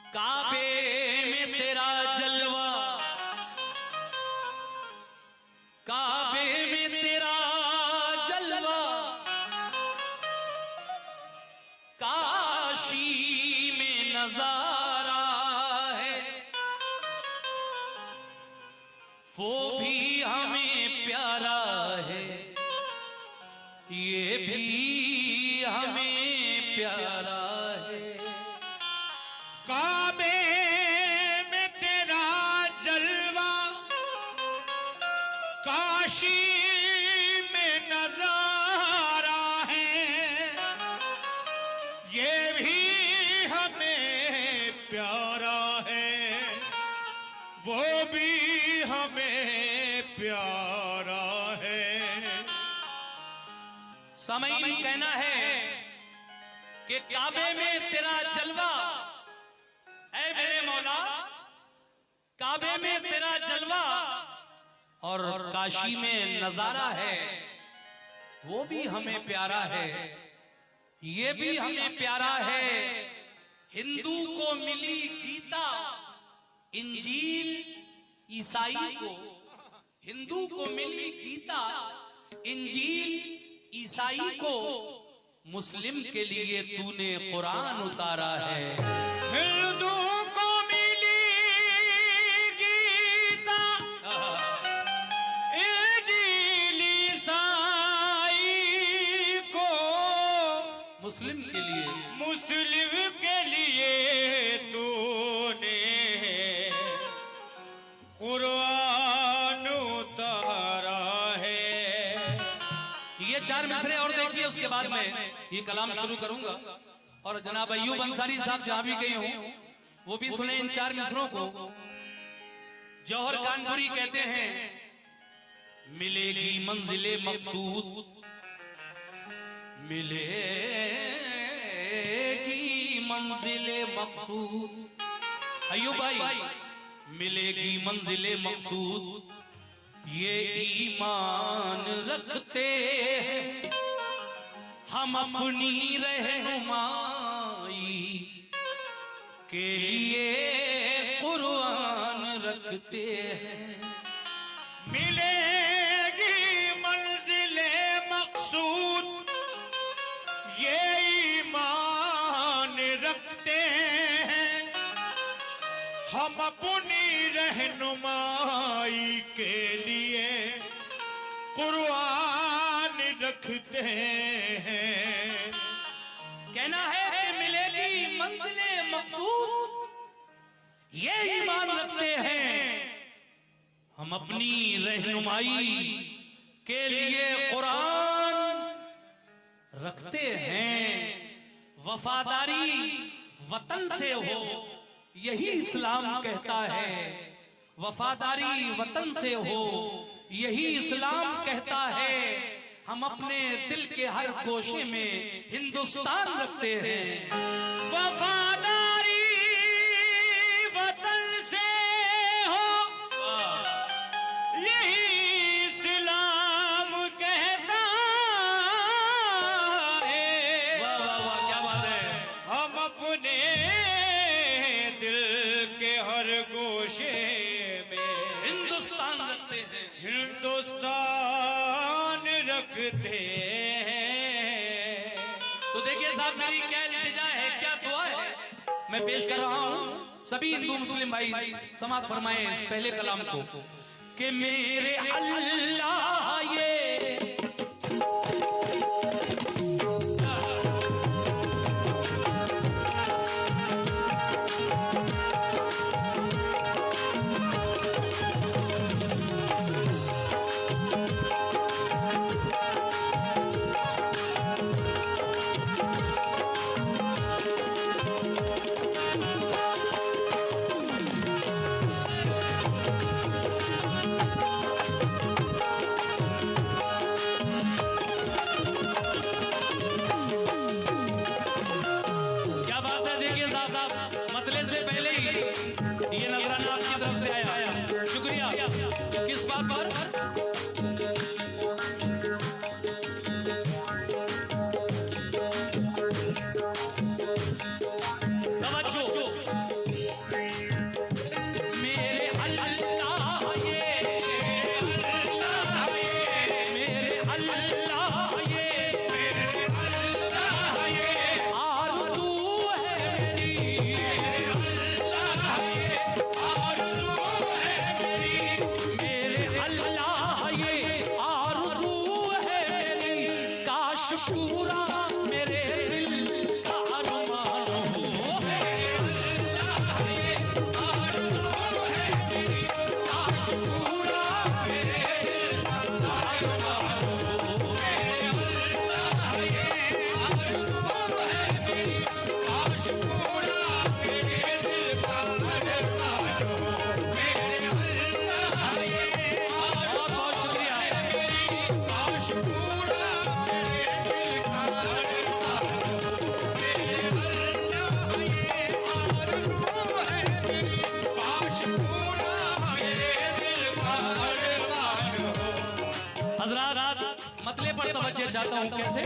काबे में तेरा जलवा, काबे में तेरा जलवा, काशी में नजारा है, वो भी हमें प्यारा है, ये भी हमें प्यारा है। काबे में तेरा जलवा, काशी में नजारा है, ये भी हमें प्यारा है, वो भी हमें प्यारा है। सामईन कहना है कि काबे में तेरा जलवा, ऐ मेरे मौला काबे में तेरा जलवा और काशी में नजारा है, वो भी हमें प्यारा है, ये भी हमें प्यारा है। हिंदू को मिली गीता इंजील, ईसाई को, हिंदू को मिली गीता इंजील, ईसाई को, मुस्लिम के लिए तूने कुरान उतारा है। हिंदू को मिली गीता इंजील, ईसाई को, मुस्लिम के लिए, मुस्लिम के लिए तूने कुरान उतारा है। ये 4 मिसरे और देखिए, उसके बाद में ये कलाम शुरू करूंगा। और जनाब अय्यूब अंसारी साहब जहां भी गए हों वो भी सुने इन 4 मिसरों को। जौहर कानपुरी कहते हैं, मिलेगी मंजिले मकसूद, मिलेगी मंजिले मकसूद, अय्यूब भाई मिलेगी मंजिले मकसूद, ये ईमान रखते हैं हम अपनी रहनुमाई के लिए कुरान रखते हैं। मिलेगी मंजिले मकसूद, ये ईमान रखते हैं हम अपनी रहनुमाई के लिए कुरान रखते हैं। कहना है कि मिलेगी मंजिले मकसूद, ये ईमान रखते हैं हम अपनी रहनुमाई के लिए कुरान रखते हैं। वफादारी वतन से हो, यही इस्लाम कहता है। वफादारी वतन से हो, यही इस्लाम कहता है। हम अपने दिल के हर गोशे में हिंदुस्तान रखते हैं। वफादारी वतन से हो, यही इस्लाम कहता है। वाह वाह वाह, क्या बात है। हम अपने दिल के हर गोशे में हिंदुस्तान रखते हैं, हिंदुस्तान रखते हैं। तो देखिए साहब, मेरी क्या इल्तिजा है, क्या दुआ है, मैं पेश कर रहा हूं। सभी हिंदू मुस्लिम भाई समाअत फरमाएं इस पहले कलाम को कि मेरे अल्लाह ये तवज्जो चाहता हूं। कैसे?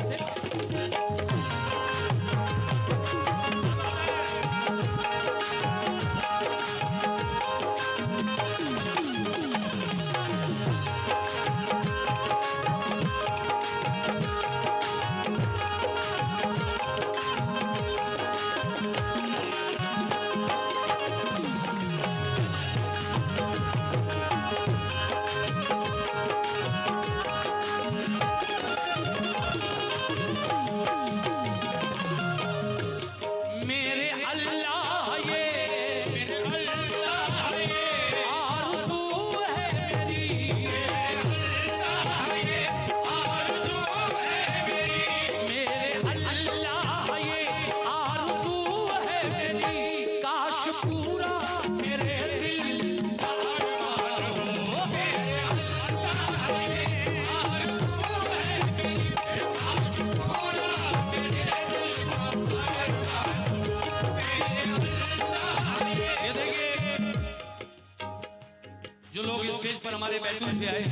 जो लोग स्टेज पर हमारे बैतूल से आए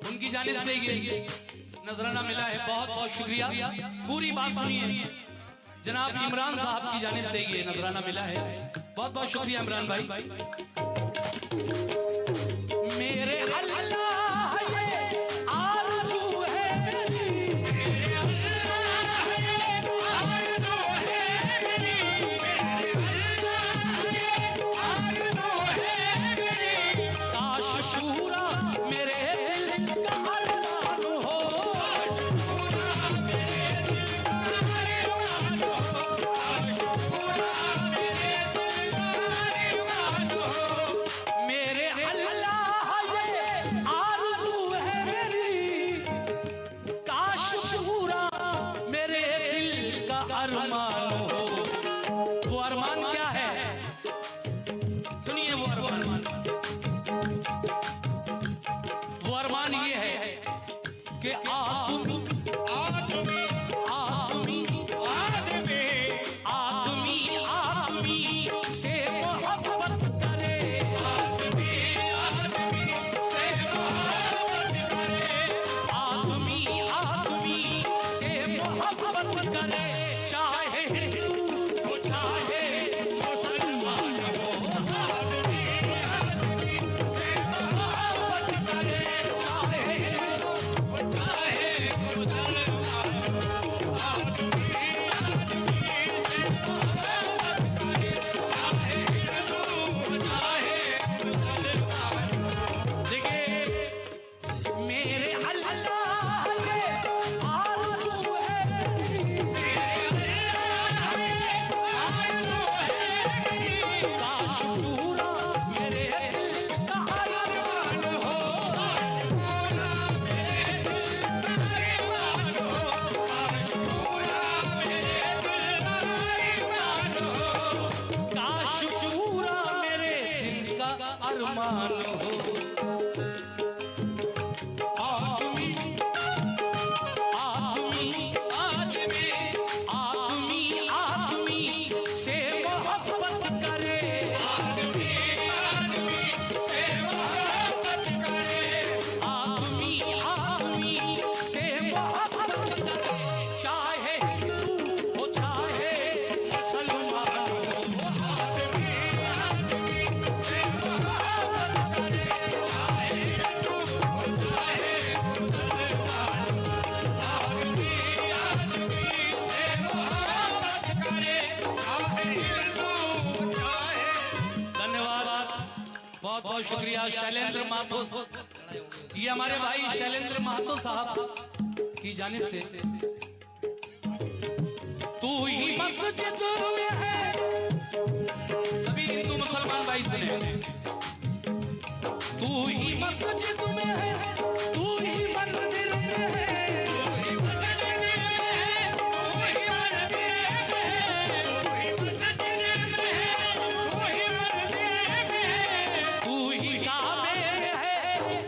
उनकी जानिब से ये नजराना मिला है, बहुत बहुत शुक्रिया। पूरी बात सुनिए, जनाब इमरान साहब की जानिब से ये नजराना मिला है, बहुत बहुत शुक्रिया इमरान भाई। मेरे अल्लाह ये आरज़ू है मेरी, मेरे अल्लाह ये आरज़ू है मेरी, मेरे अल्लाह ये आरज़ू है मेरी। काश शूरा मेरे दिल का अरमान हो, काश शूरा मेरे दिल का अरमान हो, काश शूरा मेरे दिल का अरमान हो। मेरे अल्लाह ये आरज़ू है मेरी, काश शूरा मेरे दिल का अरमान हो। वो अरमान क्या है? सुनिए, वो अरमान ये है कि आदमी आदमी आदमी आदमी से मोहब्बत करे, आदमी आदमी से मोहब्बत करे, आदमी आदमी से मोहब्बत करे। चाहे हिंदू हो चाहे मुसलमान हो, आदमी आदमी से मोहब्बत करे, चाहे हिंदू हो चाहे मुसलमान हो, आदमी आदमी से मोहब्बत करे, चाहे हिंदू हो चाहे मुसलमान हो। देखिए, मेरे अल्लाह ये आरज़ू है मेरी, मेरे अल्लाह ये आरज़ू है मेरी। काश पूरा मेरे दिल का अरमान हो, काश पूरा मेरे दिल का अरमान हो, काश पूरा मेरे दिल का अरमान हो, काश पूरा मेरे दिल का अरमान हो। आदमी आदमी आदमी आदमी आदमी से मोहब्बत करे, आदमी आदमी से मोहब्बत करे, आदमी आदमी से मोहब्बत करे। चाहे हिंदू हो चाहे मुसलमान हो, आदमी आदमी से मोहब्बत करे, चाहे हिंदू हो चाहे मुसलमान हो, आदमी आदमी से मोहब्बत करे, चाहे हिंदू हो चाहे। धन्यवाद, बहुत बहुत शुक्रिया शैलेंद्र महतो। ये हमारे भाई शैलेंद्र महतो साहब की जानिब से। तू ही मस्जिद में है, सभी हिंदू मुसलमान भाई सुने, तू ही मस्जिद में है, तू ही मंदिर में है, तू ही मस्जिद में है, तू ही मंदिर में है, तू ही मस्जिद में है, तू ही मंदिर में है, तू ही काबे में है,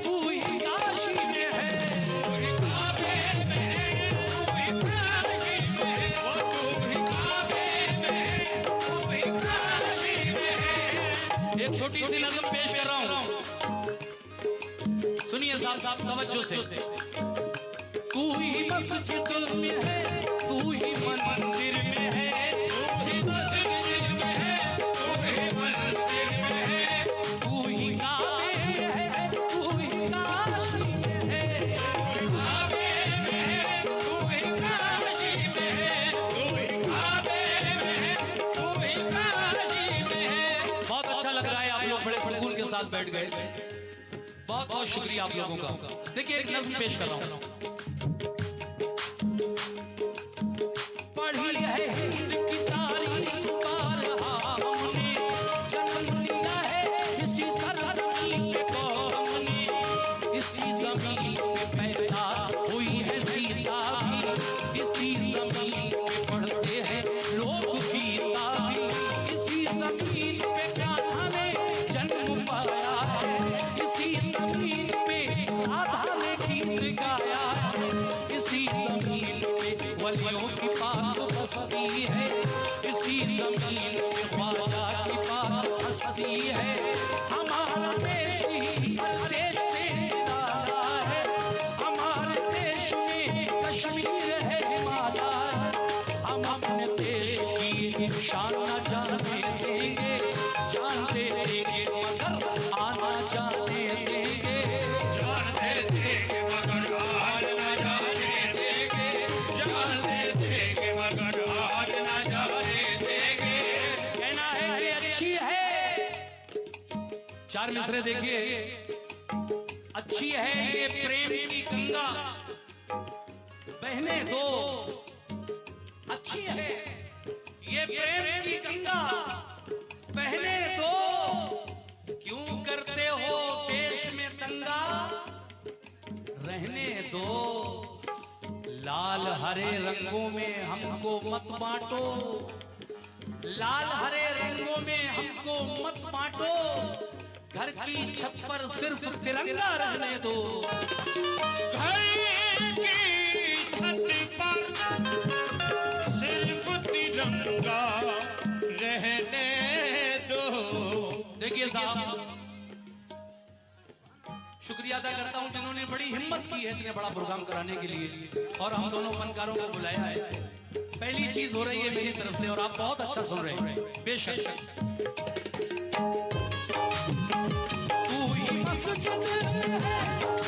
तू ही काशी में है, तू ही काबे में है, तू ही काशी में है, वो तू ही काबे में है, तू ही काशी में है। एक छोटी सी नज़म पेश कर रहा हूं, सुनिए साहब तवज्जो से। तू ही मस्जिद में है, तू ही मंदिर में है, तू ही मस्जिद में है, तू ही मंदिर में है, तू ही काबे में है, तू ही काशी में है, काबे में है, तू ही काशी में है, तू ही काबे में है, तू ही काशी में है। बहुत अच्छा लग रहा है, आप लोग बड़े सुकून के साथ बैठ गए। बहुत बहुत शुक्रिया आप लोगों का। देखिए एक नज़्म पेश कर रहा हूं। पढ़ी है हिंद की तारीख बारहा हमने, जन्म लिया है इसी सरजमीन पे कौम ने, इसी जमीन पे पैदा हुई है सीता भी, इसी जमीन पे पढ़ते हैं लोग गीता भी, इसी जमीन पे कान्हा ने जन्म पाया है, इसी जमीन पे राधा ने गीत गाया है, इसी जमीन पे वलियों की बात बसती है, इसी जमीन पे ख्वाजा की बात हंसती है। हमारा देश ही देश से निराला है, हमारे देश में कश्मीर है हिमालय, हम अपने देश की एक शान न जाने देंगे, जानते देंगे मगर आना जाने देंगे, जानते देंगे मगर हार न जाने देंगे, जानते देंगे मगर हार न जाने देंगे। कहना है कि अच्छी है, चार मिसरे देखिए। अच्छी है ये प्रेम की गंगा बहने दो, अच्छी है ये प्रेम की गंगा बहने दो, क्यों करते हो देश में दंगा, रहने दो। लाल हरे रंगों में हमको मत बांटो, लाल हरे रंगों में हमको मत बांटो, घर की छत पर सिर्फ तिरंगा रहने दो, घर की छत पर सिर्फ तिरंगा रहने दो। देखिए साहब, शुक्रिया अदा करता हूं जिन्होंने बड़ी हिम्मत की है इतने बड़ा प्रोग्राम कराने के लिए, और हम दोनों फनकारों को बुलाया है। पहली चीज हो रही है मेरी तरफ से, और आप बहुत अच्छा सुन रहे हैं बेशक। तू ही मस्जिद में है,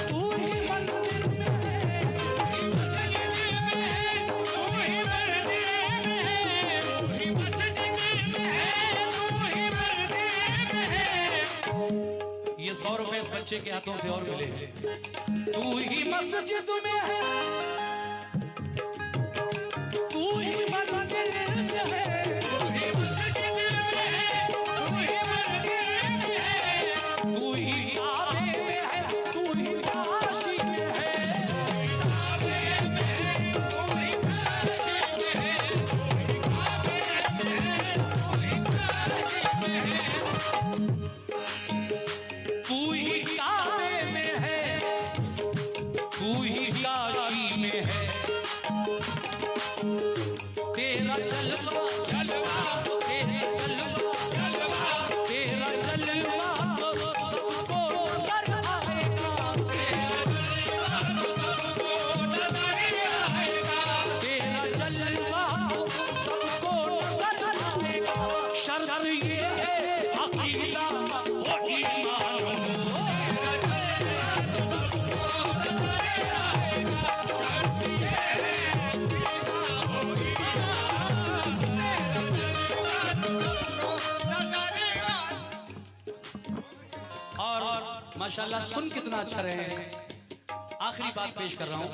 तू ही मंदिर में है, तू ही मस्जिद में है, तू ही मंदिर में है, तू ही मस्जिद में है, तू ही मंदिर में है। ये 100 रुपए इस बच्चे के हाथों से और मिले हैं। तू ही मस्जिद में है, तू ही मंदिर में है, तू ही मस्जिद में है, तू ही मंदिर में है, तू ही काबे में है, तू ही काशी में है, काबे में है, तू ही काशी में है, तू ही काबे में है, तू ही काशी में है, तू ही काबे में है, तू ही काशी में है। तेरा जलवा जलवा, तेरा जलवा जलवा, तेरा जलवा सबको नजर आएगा, तेरा जलवा सबको नजर आएगा, तेरा जलवा सबको नजर आएगा। शर्त ये है अकीदा वो ईमान हो, और माशाल्लाह सुन कितना अच्छा रहे हैं। आखिरी बात पेश कर रहा हूं।